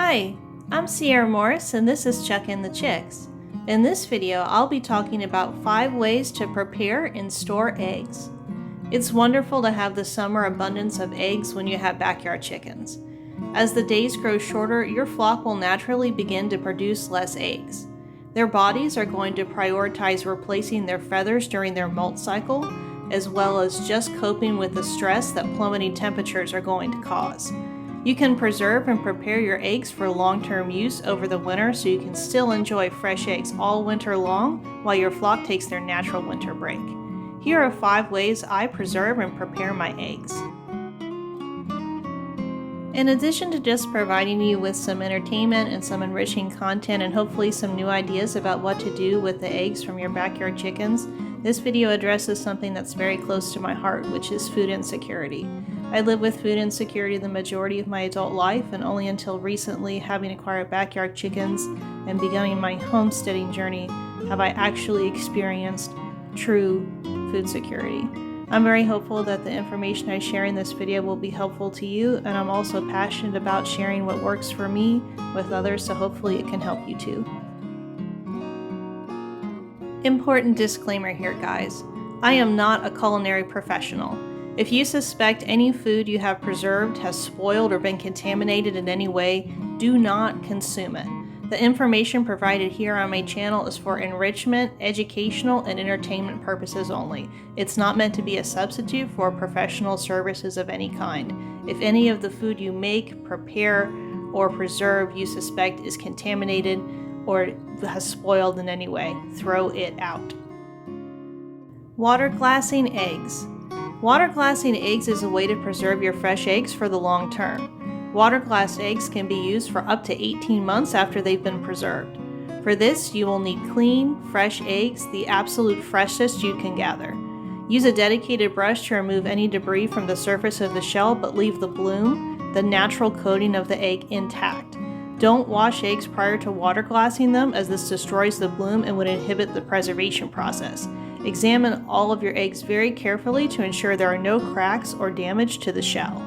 Hi, I'm Sierra Morris and this is Chuckin' the Chicks. In this video, I'll be talking about 5 ways to prepare and store eggs. It's wonderful to have the summer abundance of eggs when you have backyard chickens. As the days grow shorter, your flock will naturally begin to produce less eggs. Their bodies are going to prioritize replacing their feathers during their molt cycle, as well as just coping with the stress that plummeting temperatures are going to cause. You can preserve and prepare your eggs for long-term use over the winter so you can still enjoy fresh eggs all winter long while your flock takes their natural winter break. Here are 5 ways I preserve and prepare my eggs. In addition to just providing you with some entertainment and some enriching content and hopefully some new ideas about what to do with the eggs from your backyard chickens, this video addresses something that's very close to my heart, which is food insecurity. I lived with food insecurity the majority of my adult life, and only until recently, having acquired backyard chickens and beginning my homesteading journey, have I actually experienced true food security. I'm very hopeful that the information I share in this video will be helpful to you, and I'm also passionate about sharing what works for me with others, so hopefully it can help you too. Important disclaimer here, guys. I am not a culinary professional. If you suspect any food you have preserved has spoiled or been contaminated in any way, do not consume it. The information provided here on my channel is for enrichment, educational, and entertainment purposes only. It's not meant to be a substitute for professional services of any kind. If any of the food you make, prepare, or preserve you suspect is contaminated or has spoiled in any way, throw it out. Water glassing eggs. Water glassing eggs is a way to preserve your fresh eggs for the long term. Water glassed eggs can be used for up to 18 months after they've been preserved. For this, you will need clean, fresh eggs, the absolute freshest you can gather. Use a dedicated brush to remove any debris from the surface of the shell, but leave the bloom, the natural coating of the egg, intact. Don't wash eggs prior to water glassing them, as this destroys the bloom and would inhibit the preservation process. Examine all of your eggs very carefully to ensure there are no cracks or damage to the shell.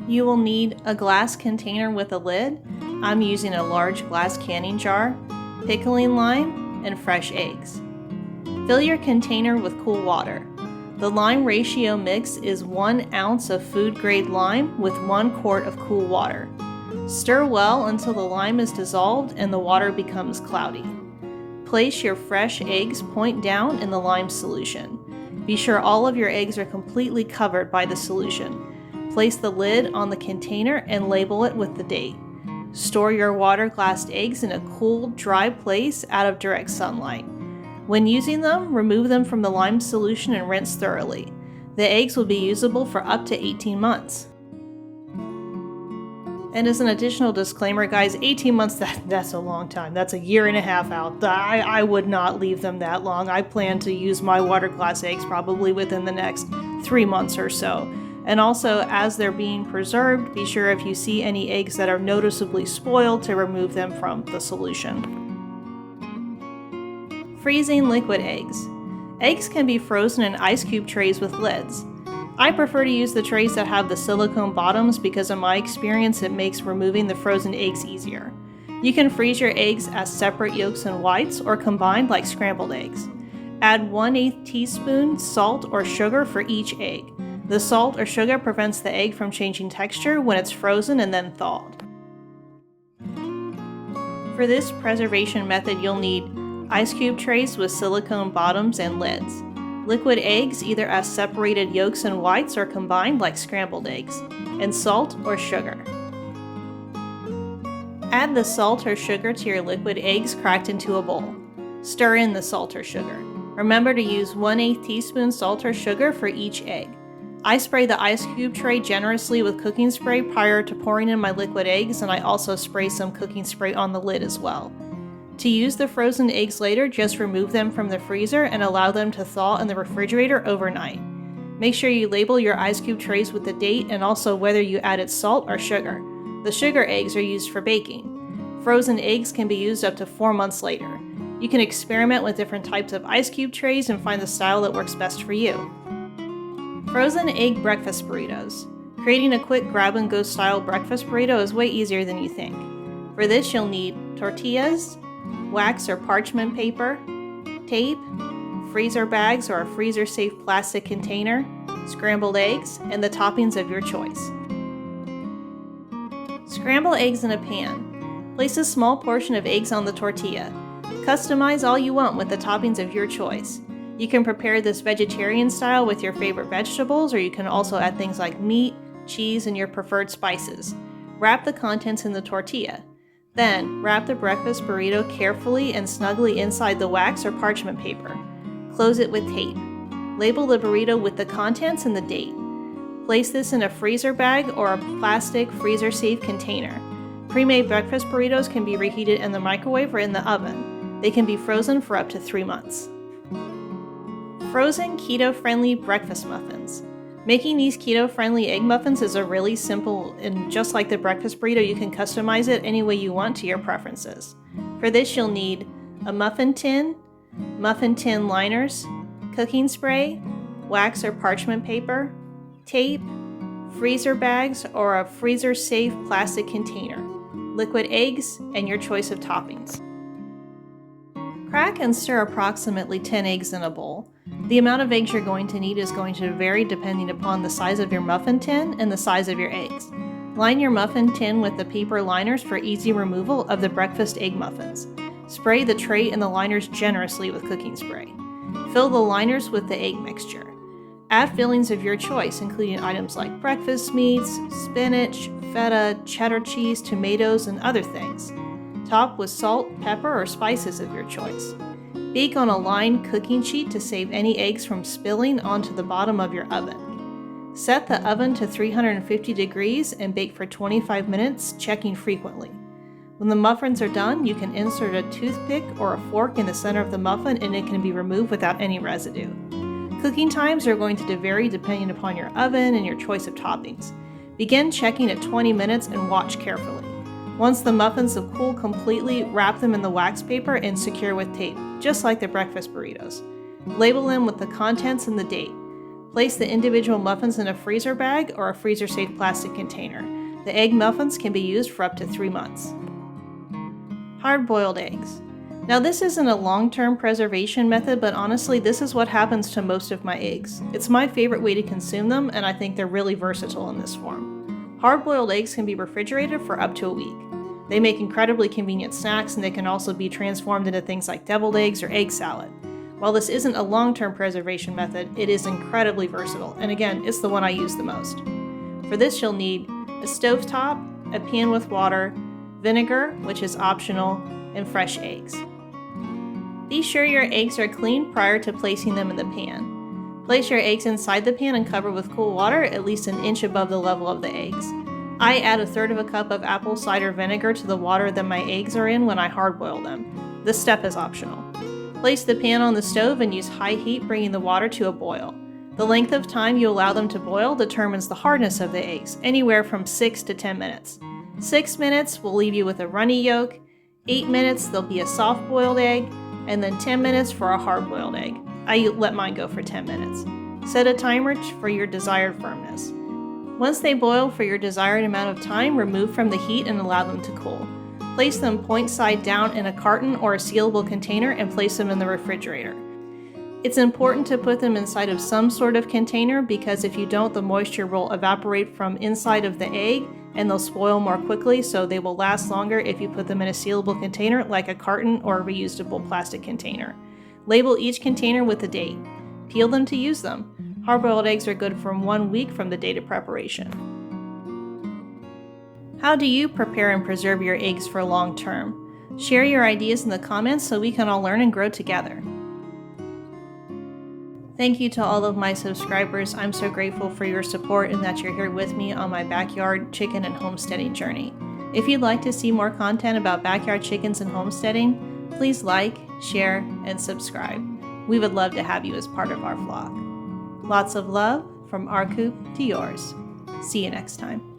You will need a glass container with a lid. I'm using a large glass canning jar, pickling lime, and fresh eggs. Fill your container with cool water. The lime ratio mix is 1 ounce of food-grade lime with 1 quart of cool water. Stir well until the lime is dissolved and the water becomes cloudy. Place your fresh eggs point down in the lime solution. Be sure all of your eggs are completely covered by the solution. Place the lid on the container and label it with the date. Store your water glassed eggs in a cool, dry place out of direct sunlight. When using them, remove them from the lime solution and rinse thoroughly. The eggs will be usable for up to 18 months. And as an additional disclaimer, guys, 18 months, that's a long time. That's a year and a half out. I would not leave them that long. I plan to use my water glass eggs probably within the next 3 months or so. And also, as they're being preserved, be sure if you see any eggs that are noticeably spoiled to remove them from the solution. Freezing liquid eggs. Eggs can be frozen in ice cube trays with lids. I prefer to use the trays that have the silicone bottoms because in my experience it makes removing the frozen eggs easier. You can freeze your eggs as separate yolks and whites or combined like scrambled eggs. Add 1/8 teaspoon salt or sugar for each egg. The salt or sugar prevents the egg from changing texture when it's frozen and then thawed. For this preservation method, you'll need ice cube trays with silicone bottoms and lids. Liquid eggs either as separated yolks and whites or combined like scrambled eggs, and salt or sugar. Add the salt or sugar to your liquid eggs cracked into a bowl. Stir in the salt or sugar. Remember to use 1/8 teaspoon salt or sugar for each egg. I spray the ice cube tray generously with cooking spray prior to pouring in my liquid eggs, and I also spray some cooking spray on the lid as well. To use the frozen eggs later, just remove them from the freezer and allow them to thaw in the refrigerator overnight. Make sure you label your ice cube trays with the date and also whether you added salt or sugar. The sugar eggs are used for baking. Frozen eggs can be used up to 4 months later. You can experiment with different types of ice cube trays and find the style that works best for you. Frozen egg breakfast burritos. Creating a quick grab-and-go style breakfast burrito is way easier than you think. For this, you'll need tortillas, wax or parchment paper, tape, freezer bags or a freezer-safe plastic container, scrambled eggs, and the toppings of your choice. Scramble eggs in a pan. Place a small portion of eggs on the tortilla. Customize all you want with the toppings of your choice. You can prepare this vegetarian style with your favorite vegetables, or you can also add things like meat, cheese, and your preferred spices. Wrap the contents in the tortilla. Then, wrap the breakfast burrito carefully and snugly inside the wax or parchment paper. Close it with tape. Label the burrito with the contents and the date. Place this in a freezer bag or a plastic freezer-safe container. Pre-made breakfast burritos can be reheated in the microwave or in the oven. They can be frozen for up to 3 months. Frozen keto-friendly breakfast muffins. Making these keto-friendly egg muffins is a really simple, and just like the breakfast burrito, you can customize it any way you want to your preferences. For this, you'll need a muffin tin liners, cooking spray, wax or parchment paper, tape, freezer bags or a freezer-safe plastic container, liquid eggs, and your choice of toppings. Crack and stir approximately 10 eggs in a bowl. The amount of eggs you're going to need is going to vary depending upon the size of your muffin tin and the size of your eggs. Line your muffin tin with the paper liners for easy removal of the breakfast egg muffins. Spray the tray and the liners generously with cooking spray. Fill the liners with the egg mixture. Add fillings of your choice, including items like breakfast meats, spinach, feta, cheddar cheese, tomatoes, and other things. Top with salt, pepper, or spices of your choice. Bake on a lined cooking sheet to save any eggs from spilling onto the bottom of your oven. Set the oven to 350 degrees and bake for 25 minutes, checking frequently. When the muffins are done, you can insert a toothpick or a fork in the center of the muffin and it can be removed without any residue. Cooking times are going to vary depending upon your oven and your choice of toppings. Begin checking at 20 minutes and watch carefully. Once the muffins have cooled completely, wrap them in the wax paper and secure with tape, just like the breakfast burritos. Label them with the contents and the date. Place the individual muffins in a freezer bag or a freezer-safe plastic container. The egg muffins can be used for up to 3 months. Hard-boiled eggs. Now this isn't a long-term preservation method, but honestly this is what happens to most of my eggs. It's my favorite way to consume them, and I think they're really versatile in this form. Hard-boiled eggs can be refrigerated for up to a week. They make incredibly convenient snacks, and they can also be transformed into things like deviled eggs or egg salad. While this isn't a long-term preservation method, it is incredibly versatile, and again, it's the one I use the most. For this, you'll need a stovetop, a pan with water, vinegar, which is optional, and fresh eggs. Be sure your eggs are clean prior to placing them in the pan. Place your eggs inside the pan and cover with cool water at least an inch above the level of the eggs. I add 1/3 cup of apple cider vinegar to the water that my eggs are in when I hard-boil them. This step is optional. Place the pan on the stove and use high heat, bringing the water to a boil. The length of time you allow them to boil determines the hardness of the eggs, anywhere from 6 to 10 minutes. 6 minutes will leave you with a runny yolk, 8 minutes there'll be a soft-boiled egg, and then 10 minutes for a hard-boiled egg. I let mine go for 10 minutes. Set a timer for your desired firmness. Once they boil for your desired amount of time, remove from the heat and allow them to cool. Place them point side down in a carton or a sealable container and place them in the refrigerator. It's important to put them inside of some sort of container because if you don't, the moisture will evaporate from inside of the egg and they'll spoil more quickly, so they will last longer if you put them in a sealable container like a carton or a reusable plastic container. Label each container with the date. Peel them to use them. Hard-boiled eggs are good for 1 week from the date of preparation. How do you prepare and preserve your eggs for long term? Share your ideas in the comments so we can all learn and grow together. Thank you to all of my subscribers. I'm so grateful for your support and that you're here with me on my backyard chicken and homesteading journey. If you'd like to see more content about backyard chickens and homesteading, please like, share, and subscribe. We would love to have you as part of our flock. Lots of love from our coop to yours. See you next time.